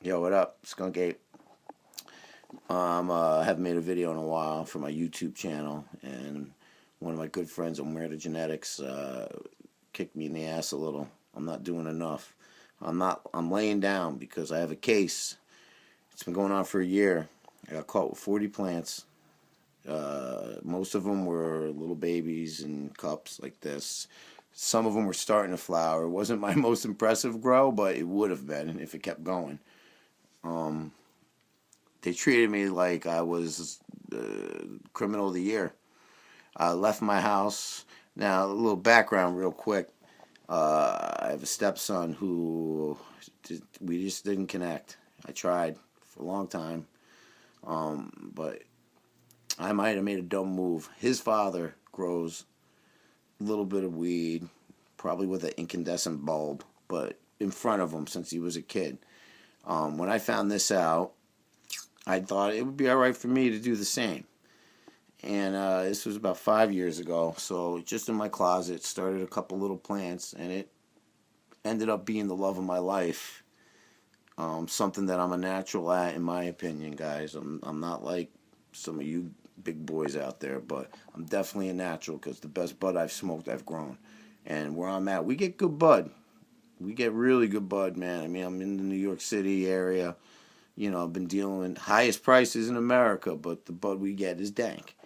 Yo, what up? Skunk Ape. I haven't made a video in a while for my YouTube channel, and one of my good friends, Omerta Genetics, kicked me in the ass a little. I'm not doing enough. I'm laying down because I have a case. It's been going on for a year. I got caught with 40 plants. Most of them were little babies in cups like this. Some of them were starting to flower. It wasn't my most impressive grow, but it would have been if it kept going. Um, they treated me like I was criminal of the year. I left my house. Now, a little background, real quick. I have a stepson who we just didn't connect. I tried for a long time, but I might have made a dumb move. His father grows a little bit of weed, probably with an incandescent bulb, but in front of him since he was a kid. When I found this out, I thought it would be all right for me to do the same. And this was about 5 years ago. So just in my closet, started a couple little plants, and it ended up being the love of my life. Something that I'm a natural at, in my opinion, guys. I'm not like some of you big boys out there, but I'm definitely a natural because the best bud I've smoked, I've grown. And where I'm at, we get good bud. We get really good bud, man. I mean, I'm in the New York City area. You know, I've been dealing with highest prices in America, but the bud we get is dank.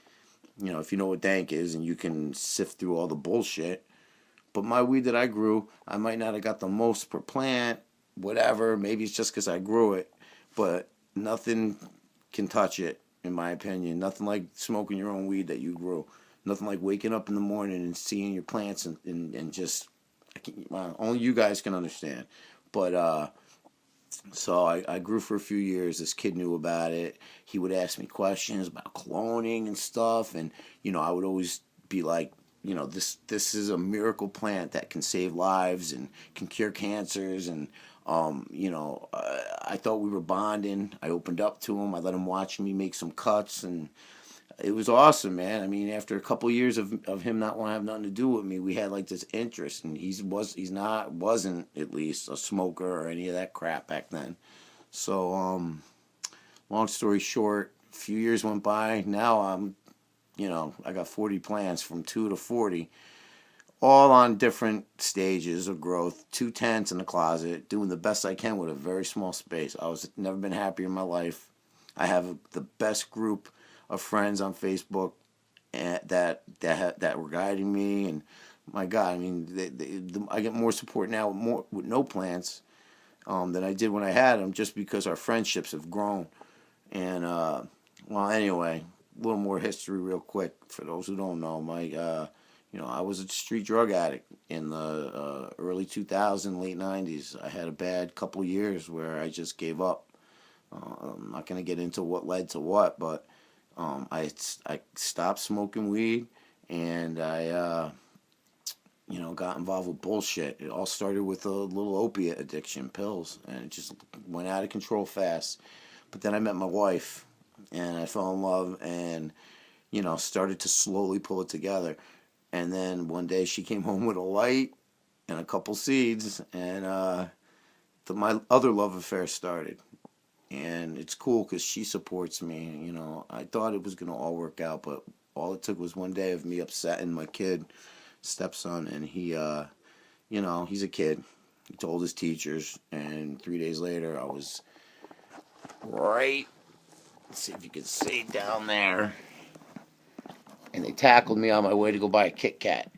You know, if you know what dank is and you can sift through all the bullshit. But my weed that I grew, I might not have got the most per plant, whatever. Maybe it's just because I grew it. But nothing can touch it, in my opinion. Nothing like smoking your own weed that you grew. Nothing like waking up in the morning and seeing your plants and just, well, only you guys can understand. But, so I grew for a few years. This kid knew about it. He would ask me questions about cloning and stuff, and I would always be like, this is a miracle plant that can save lives and can cure cancers, and I thought we were bonding. I opened up to him. I let him watch me make some cuts, and it was awesome, man. I mean, after a couple years of him not want to have nothing to do with me, we had like this interest, and wasn't at least a smoker or any of that crap back then. So, long story short, a few years went by. Now I got 40 plants from 2 to 40, all on different stages of growth. 2 tents in the closet, doing the best I can with a very small space. I was never been happier in my life. I have the best group of friends on Facebook that were guiding me, and my God, I mean, I get more support now with no plants than I did when I had them, just because our friendships have grown. And well, anyway, a little more history, real quick, for those who don't know. I was a street drug addict in the early 2000s, late 90s. I had a bad couple years where I just gave up. I'm not going to get into what led to what, but I stopped smoking weed, and I got involved with bullshit. It all started with a little opiate addiction, pills, and it just went out of control fast. But then I met my wife, and I fell in love, and started to slowly pull it together. And then one day she came home with a light and a couple seeds, and my other love affair started. And it's cool because she supports me. I thought it was going to all work out, but all it took was one day of me upsetting my stepson, and he, he's a kid. He told his teachers, and 3 days later, I was right, let's see if you can see down there, and they tackled me on my way to go buy a Kit Kat.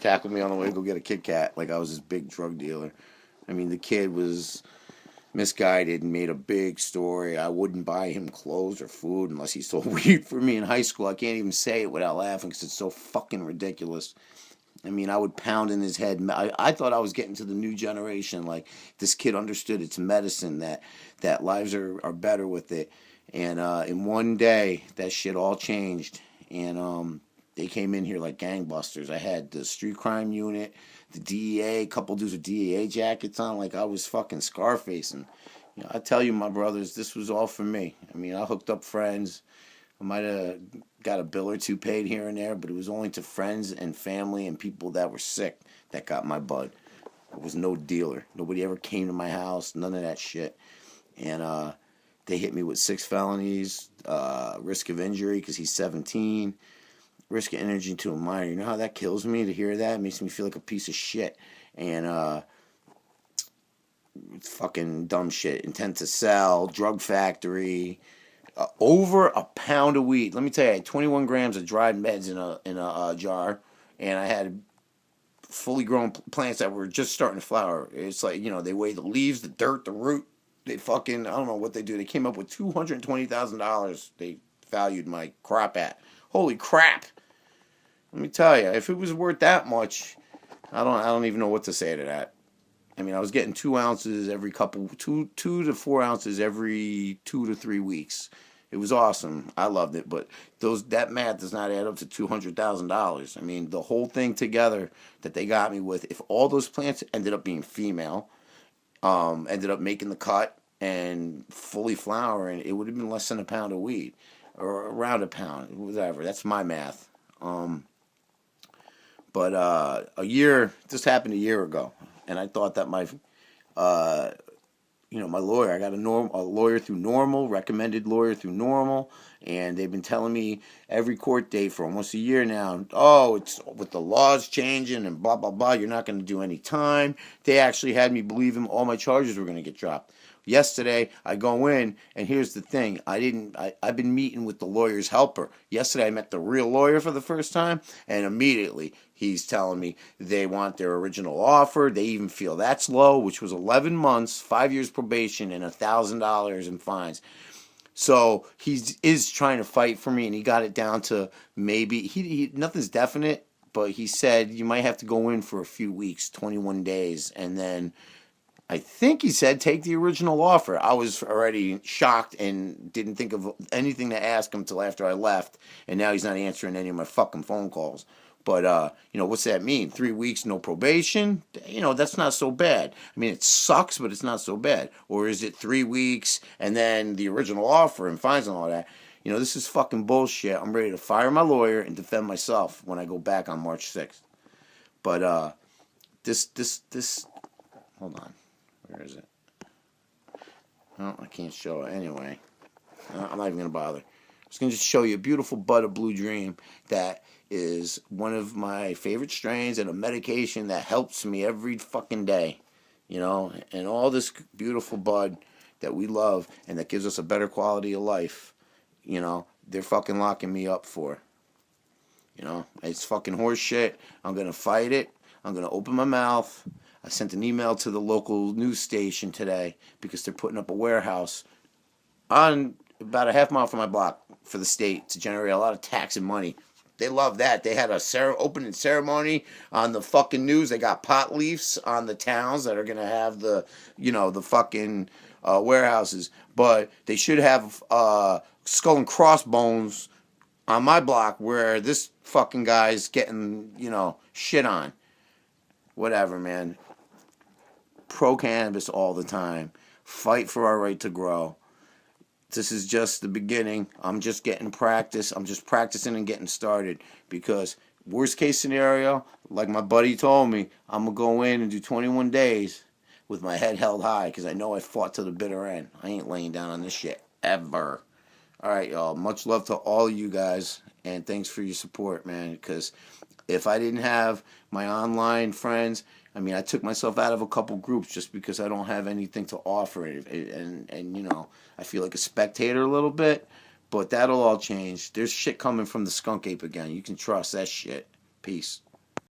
Tackled me on the way to go get a Kit Kat like I was this big drug dealer. I mean, the kid was misguided and made a big story. I wouldn't buy him clothes or food unless he sold weed for me in high school. I can't even say it without laughing because it's so fucking ridiculous. I mean, I would pound in his head. I thought I was getting to the new generation. Like, this kid understood it's medicine, that lives are better with it. And in one day, that shit all changed. And they came in here like gangbusters. I had the street crime unit, the DEA, a couple dudes with DEA jackets on, like I was fucking Scarface. And I tell you, my brothers, this was all for me. I mean, I hooked up friends. I might have got a bill or two paid here and there, but it was only to friends and family and people that were sick that got my bud. I was no dealer. Nobody ever came to my house. None of that shit. And they hit me with 6 felonies, risk of injury because he's 17, risk of injury to a minor. You know how that kills me to hear that? It makes me feel like a piece of shit. And fucking dumb shit. Intent to sell, drug factory, over a pound of weed. Let me tell you, I had 21 grams of dried meds in a jar, and I had fully grown plants that were just starting to flower. It's like, they weigh the leaves, the dirt, the root. They fucking, I don't know what they do. They came up with $220,000 they valued my crop at. Holy crap. Let me tell you, if it was worth that much, I don't even know what to say to that. I mean, I was getting 2 ounces every two to 4 ounces every 2 to 3 weeks. It was awesome. I loved it, but that math does not add up to $200,000. I mean, the whole thing together that they got me with, if all those plants ended up being female, ended up making the cut and fully flowering, it would have been less than a pound of weed, or around a pound, whatever. That's my math. But this happened a year ago, and I thought that my lawyer, I got a lawyer through Normal, recommended lawyer through Normal, and they've been telling me every court date for almost a year now, oh, it's with the laws changing and blah, blah, blah, you're not going to do any time. They actually had me believing all my charges were going to get dropped. Yesterday, I go in, and here's the thing. I've been meeting with the lawyer's helper. Yesterday, I met the real lawyer for the first time, and immediately he's telling me they want their original offer. They even feel that's low, which was 11 months, 5 years probation, and $1,000 in fines. So he is trying to fight for me, and he got it down to maybe, he nothing's definite, but he said you might have to go in for a few weeks, 21 days, and then I think he said take the original offer. I was already shocked and didn't think of anything to ask him till after I left, and now he's not answering any of my fucking phone calls. But, what's that mean? 3 weeks, no probation? That's not so bad. I mean, it sucks, but it's not so bad. Or is it 3 weeks and then the original offer and fines and all that? This is fucking bullshit. I'm ready to fire my lawyer and defend myself when I go back on March 6th. But, this, hold on. Where is it? Oh, I can't show it anyway. I'm not even going to bother. I'm just going to just show you a beautiful bud of Blue Dream that is one of my favorite strains and a medication that helps me every fucking day. And all this beautiful bud that we love and that gives us a better quality of life, they're fucking locking me up for. It's fucking horse shit. I'm going to fight it. I'm going to open my mouth. I sent an email to the local news station today because they're putting up a warehouse on about a half mile from my block for the state to generate a lot of tax and money. They love that. They had a opening ceremony on the fucking news. They got pot leaves on the towns that are going to have the fucking warehouses. But they should have skull and crossbones on my block where this fucking guy's getting, shit on. Whatever, man. Pro-cannabis all the time. Fight for our right to grow. This is just the beginning. I'm just getting practice. I'm just practicing and getting started. Because worst case scenario, like my buddy told me, I'm going to go in and do 21 days with my head held high. Because I know I fought to the bitter end. I ain't laying down on this shit ever. All right, y'all. Much love to all of you guys. And thanks for your support, man. Because if I didn't have my online friends, I took myself out of a couple groups just because I don't have anything to offer. And I feel like a spectator a little bit. But that'll all change. There's shit coming from the skunk ape again. You can trust that shit. Peace.